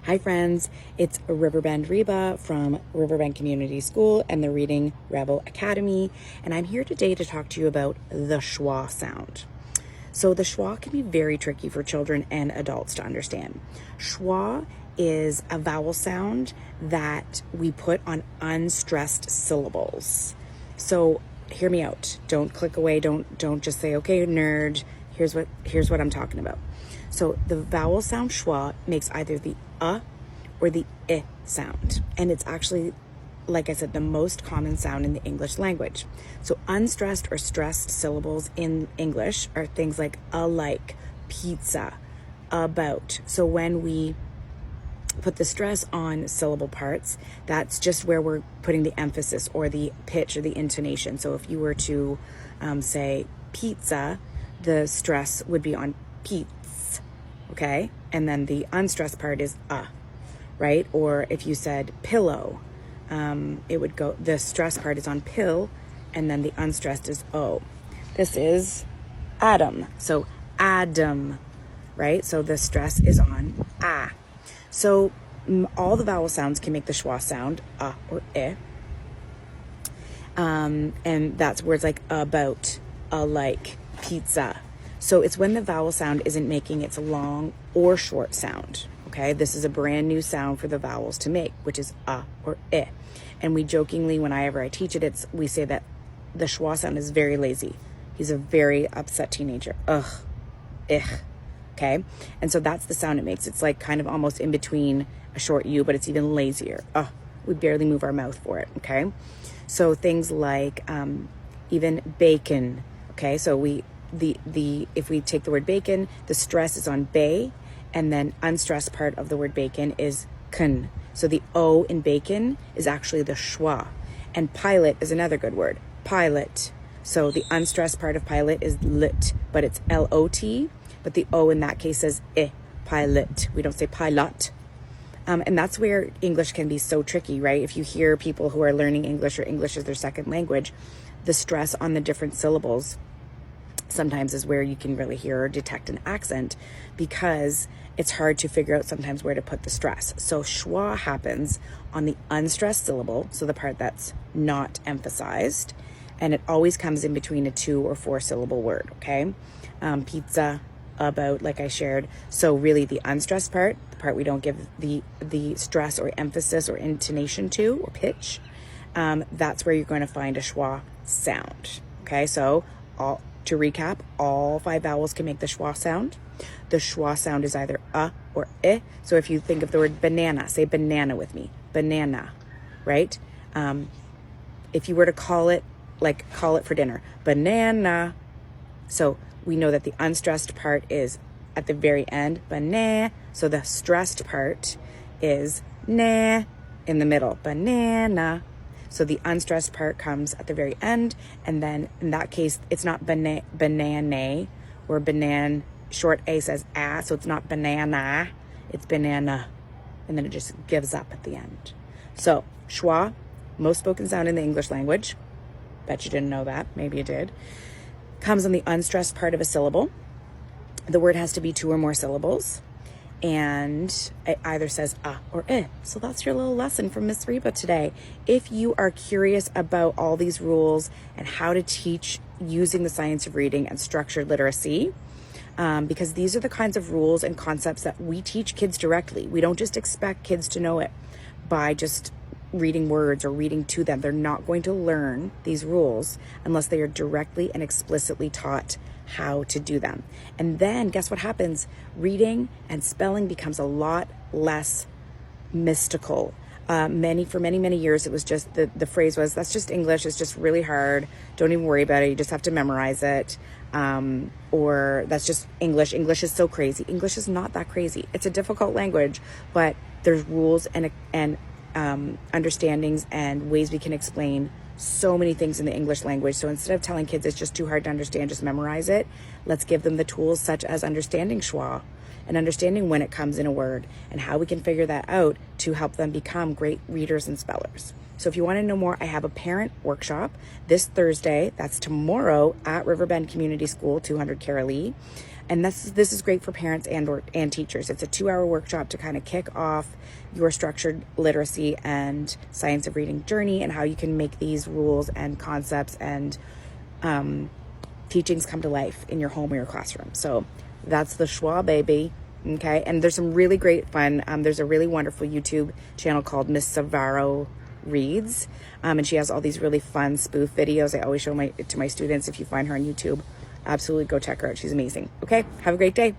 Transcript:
Hi friends, it's Riverbend Reba from Riverbend Community School and the Reading Rebel Academy, and I'm here today to talk to you about the schwa sound. So the schwa can be very tricky for children and adults to understand. Schwa is a vowel sound that we put on unstressed syllables. So hear me out. Don't click away. Don't just say, okay, nerd. Here's what I'm talking about. So the vowel sound schwa makes either the or the I sound. And it's actually, like I said, the most common sound in the English language. So unstressed or stressed syllables in English are things like alike, pizza, about. So when we put the stress on syllable parts, that's just where we're putting the emphasis or the pitch or the intonation. So if you were to say pizza, the stress would be on Pete's, okay? And then the unstressed part is right? Or if you said pillow, it would go, the stress part is on pill, and then the unstressed is O. This is Adam. So Adam, right? So the stress is on A. So all the vowel sounds can make the schwa sound, or I. And that's words like about, like, pizza. So it's when the vowel sound isn't making its long or short sound. Okay, this is a brand new sound for the vowels to make, which is or I. And we jokingly, whenever I teach it, we say that the schwa sound is very lazy. He's a very upset teenager. Okay, and so that's the sound it makes. It's like kind of almost in between a short U, but it's even lazier. We barely move our mouth for it. Okay, so things like even bacon. Okay, so if we take the word bacon, the stress is on bay. And then unstressed part of the word bacon is kun. So the O in bacon is actually the schwa. And pilot is another good word, pilot. So the unstressed part of pilot is lit, but it's L-O-T. But the O in that case says I, pilot. We don't say pilot. And that's where English can be so tricky, right? If you hear people who are learning English or English as their second language, the stress on the different syllables sometimes is where you can really hear or detect an accent, because it's hard to figure out sometimes where to put the stress. So schwa happens on the unstressed syllable, so the part that's not emphasized, and it always comes in between a 2 or 4 syllable word, okay? Pizza, about, like I shared. So really the unstressed part, the part we don't give the stress or emphasis or intonation to, or pitch, that's where you're going to find a schwa sound, okay? So to recap, all 5 vowels can make the schwa sound. The schwa sound is either or I. So if you think of the word banana, say banana with me. Banana, right? If you were to call it for dinner, banana. So we know that the unstressed part is at the very end, banana. So the stressed part is na in the middle, banana. So the unstressed part comes at the very end, and then in that case, it's not banana, or banan, short A says so it's not banana, it's banana, and then it just gives up at the end. So schwa, most spoken sound in the English language, bet you didn't know that, maybe you did, comes on the unstressed part of a syllable. The word has to be 2 or more syllables, and it either says or I. So that's your little lesson from Miss Reba today. If you are curious about all these rules and how to teach using the science of reading and structured literacy, because these are the kinds of rules and concepts that we teach kids directly. We don't just expect kids to know it by just reading words or reading to them. They're not going to learn these rules unless they are directly and explicitly taught how to do them. And then guess what happens? Reading and spelling becomes a lot less mystical. For many years, it was just the phrase was, that's just English. It's just really hard. Don't even worry about it. You just have to memorize it. Or that's just English. English is so crazy. English is not that crazy. It's a difficult language, but there's rules and understandings and ways we can explain so many things in the English language. So instead of telling kids it's just too hard to understand, just memorize it, let's give them the tools such as understanding schwa and understanding when it comes in a word and how we can figure that out to help them become great readers and spellers. So if you want to know more, I have a parent workshop this Thursday, that's tomorrow, at Riverbend Community School, 200 Carolee. And this is great for parents and teachers. It's a 2-hour workshop to kind of kick off your structured literacy and science of reading journey, and how you can make these rules and concepts and teachings come to life in your home or your classroom. So that's the schwa, baby. Okay, and there's some really great fun. There's a really wonderful YouTube channel called Miss Savaro Reads, and she has all these really fun spoof videos. I always show to my students. If you find her on YouTube, absolutely go check her out. She's amazing. Okay, have a great day.